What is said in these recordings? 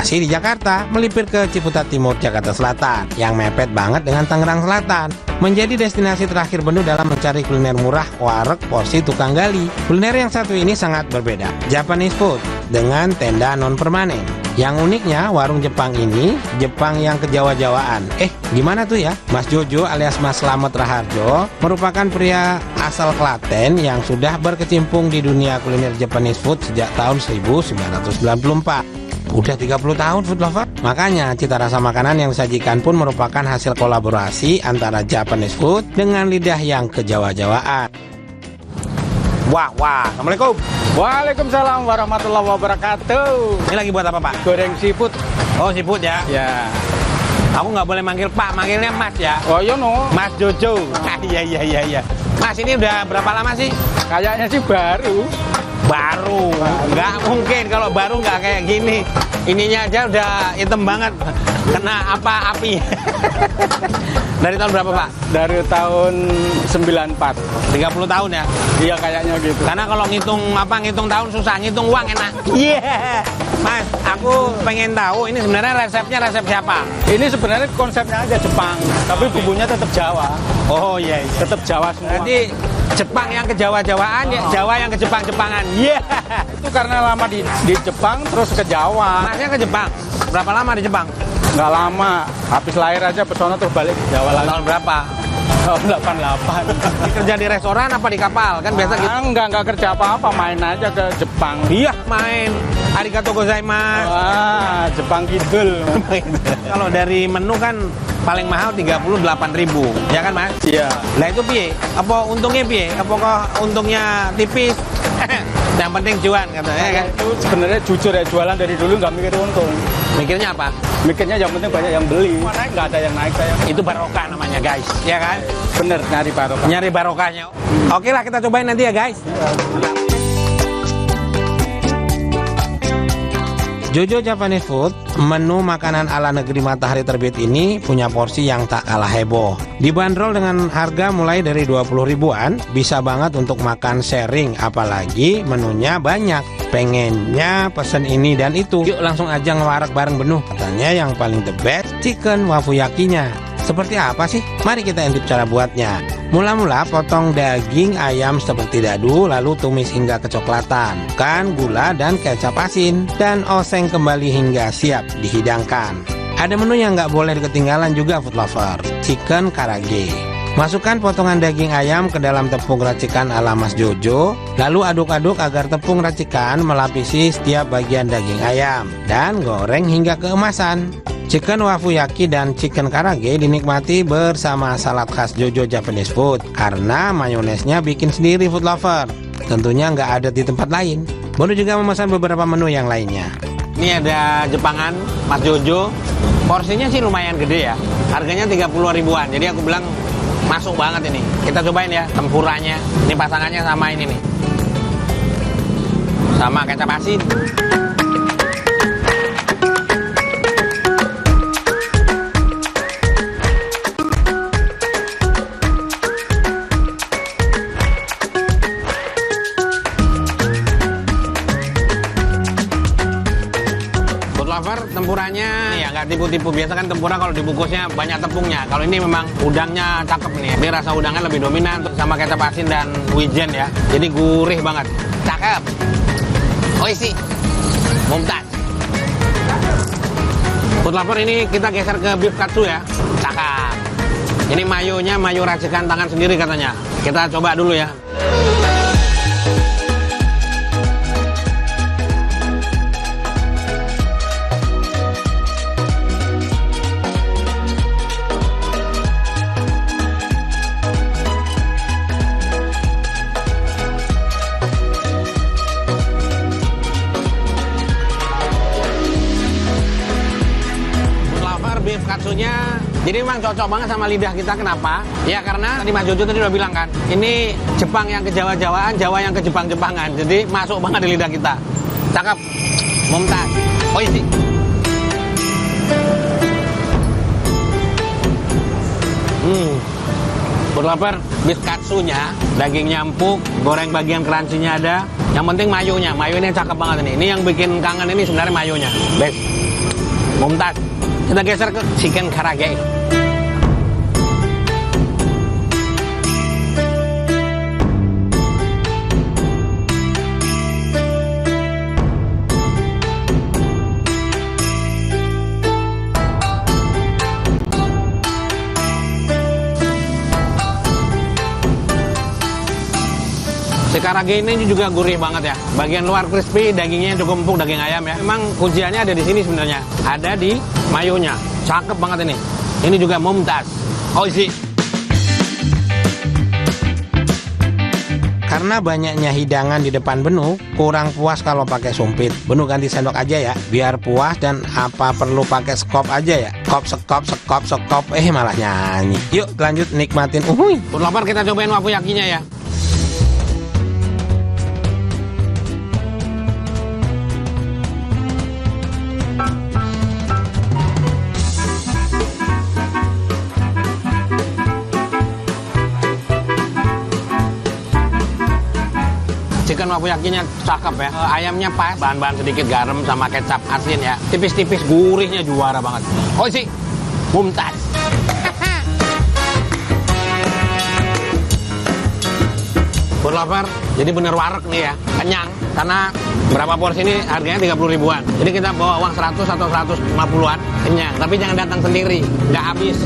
Masih di Jakarta, melipir ke Ciputat Timur, Jakarta Selatan, yang mepet banget dengan Tangerang Selatan. Menjadi destinasi terakhir Benu dalam mencari kuliner murah wareg porsi tukang gali. Kuliner yang satu ini sangat berbeda, Japanese food dengan tenda non permanen. Yang uniknya, warung Jepang ini, Jepang yang kejawa-jawaan. Gimana tuh ya? Mas Jojo alias Mas Slamet Raharjo merupakan pria asal Klaten yang sudah berkecimpung di dunia kuliner Japanese food sejak tahun 1994. Udah 30 tahun food lover. Makanya cita rasa makanan yang disajikan pun merupakan hasil kolaborasi antara Japanese food dengan lidah yang kejawa-jawaan. Wah, Assalamualaikum. Waalaikumsalam warahmatullahi wabarakatuh. Ini lagi buat apa, Pak? Goreng siput. Oh, siput ya? Ya. Aku nggak boleh manggil Pak, manggilnya Mas ya? Oh, iya no. Mas Jojo. Iya. Mas, ini udah berapa lama sih? Kayaknya sih baru. Baru. Nggak mungkin kalau baru nggak kayak gini. Ininya aja udah hitam banget. Kena api. Dari tahun berapa, Pak? Dari tahun 94. 30 tahun ya? Iya, kayaknya gitu. Karena kalau ngitung tahun susah, ngitung uang enak. Yeah. Mas, aku pengen tahu ini sebenarnya resepnya resep siapa? Ini sebenarnya konsepnya aja Jepang, tapi bumbunya tetap Jawa. Oh iya. Tetap Jawa semua. Jadi Jepang yang kejawa-jawaan, Jawa yang ke Jepang-Jepangan. Iya. Itu karena lama di Jepang terus ke Jawa. Masnya ke Jepang? Berapa lama di Jepang? Nggak lama, habis lahir aja pesona terus balik ke Jawa lagi. Tahun berapa? Tahun 88. Kerja di restoran apa di kapal? Kan biasa gitu. Enggak kerja apa-apa, main aja ke Jepang. Iya, main. Arigatou gozaimasu. Wah, Jepang Kidul. Kalau dari menu kan paling mahal 38.000, ya kan Mas? Iya. Nah itu piye? Apa untungnya piye? Apakah untungnya tipis? Yang penting cuan katanya kan? Itu sebenarnya jujur ya, jualan dari dulu nggak mikir untung. Mikirnya apa? Mikirnya yang penting banyak yang beli. Naik nggak ada yang naik saya. Itu barokah namanya guys, ya kan? Bener, nyari barokah. Nyari barokahnya. Oke lah, kita cobain nanti ya guys. Jojo Japanese Food, menu makanan ala negeri matahari terbit ini punya porsi yang tak kalah heboh. Dibanderol dengan harga mulai dari 20 ribuan, bisa banget untuk makan sharing, apalagi menunya banyak. Pengennya pesen ini dan itu, yuk langsung aja ngewarek bareng Benu. Katanya yang paling the best chicken wafuyakinya. Seperti apa sih? Mari kita intip cara buatnya. Mula-mula potong daging ayam seperti dadu, lalu tumis hingga kecoklatan. Kan gula dan kecap asin, dan oseng kembali hingga siap dihidangkan. Ada menu yang nggak boleh ketinggalan juga food lover, chicken karage. Masukkan potongan daging ayam ke dalam tepung racikan ala Mas Jojo, lalu aduk-aduk agar tepung racikan melapisi setiap bagian daging ayam, dan goreng hingga keemasan. Chicken wafuyaki dan chicken karage dinikmati bersama salad khas Jojo Japanese Food karena mayonesnya bikin sendiri food lover. Tentunya nggak ada di tempat lain. Bonu juga memesan beberapa menu yang lainnya. Ini ada Jepangan Mas Jojo. Porsinya sih lumayan gede ya. Harganya 30 ribuan. Jadi aku bilang masuk banget ini. Kita cobain ya tempuranya. Ini pasangannya sama ini nih. Sama kecap asin. Tempuranya ya nggak tipu-tipu, biasa kan tempura kalau dibungkusnya banyak tepungnya. Kalau ini memang udangnya cakep nih, dia rasa udangnya lebih dominan sama kecap asin dan wijen ya, jadi gurih banget, cakep. Oishi, mumtaz. Food lover, ini kita geser ke beef katsu ya, cakep. Ini mayonya mayo racikan tangan sendiri katanya, kita coba dulu ya. Beef katsunya jadi memang cocok banget sama lidah kita. Kenapa? Ya karena tadi Mas Jojo tadi udah bilang kan, ini Jepang yang ke Jawa-Jawaan, Jawa yang ke Jepang-Jepangan. Jadi masuk banget di lidah kita. Cakep. Mumtaz. Oishi. Food lover, beef katsunya, dagingnya empuk, goreng bagian crunchy-nya ada. Yang penting mayonya. Mayo ini cakep banget ini. Ini yang bikin kangen ini sebenarnya mayonya. Best. Mumtaz. Kita geser ke chicken karage. Si karage ini juga gurih banget ya. Bagian luar crispy, dagingnya cukup empuk, daging ayam ya. Memang kunciannya ada di sini sebenarnya. Ada di mayonya. Cakep banget ini. Ini juga mumtaz. Oishi. Karena banyaknya hidangan di depan Benu, kurang puas kalau pakai sumpit. Benu ganti sendok aja ya, biar puas dan apa perlu pakai skop aja ya. Kop, sekop, sekop, sekop, malah nyanyi. Yuk lanjut nikmatin. Food lover, kita cobain wafuyakinya ya. Chicken wafuyakinya cakep ya. Ayamnya pas, bahan-bahan sedikit garam sama kecap asin ya. Tipis-tipis, gurihnya juara banget. Oishi, mumtaz. Food lover, jadi bener wareg nih ya, kenyang. Karena berapa porsi ini harganya 30 ribuan. Jadi kita bawa uang 100 atau 150-an, kenyang. Tapi jangan datang sendiri, nggak habis.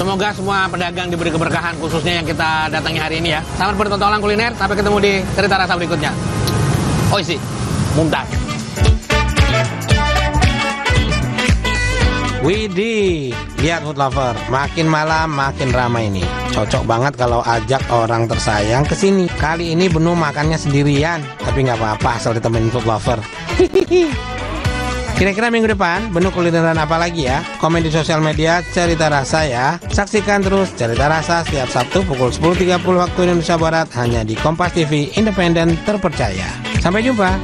Semoga semua pedagang diberi keberkahan, khususnya yang kita datangi hari ini ya. Selamat bertotolan kuliner, sampai ketemu di cerita rasa berikutnya. Oishi, mumtaz. Widih, lihat food lover, makin malam makin ramai ini. Cocok banget kalau ajak orang tersayang ke sini. Kali ini Benu makannya sendirian, tapi nggak apa-apa asal ditemenin food lover. Kira-kira minggu depan Benu kulineran apa lagi ya? Komen di sosial media Cerita Rasa ya. Saksikan terus Cerita Rasa setiap Sabtu pukul 10.30 waktu Indonesia Barat hanya di Kompas TV, independen terpercaya. Sampai jumpa.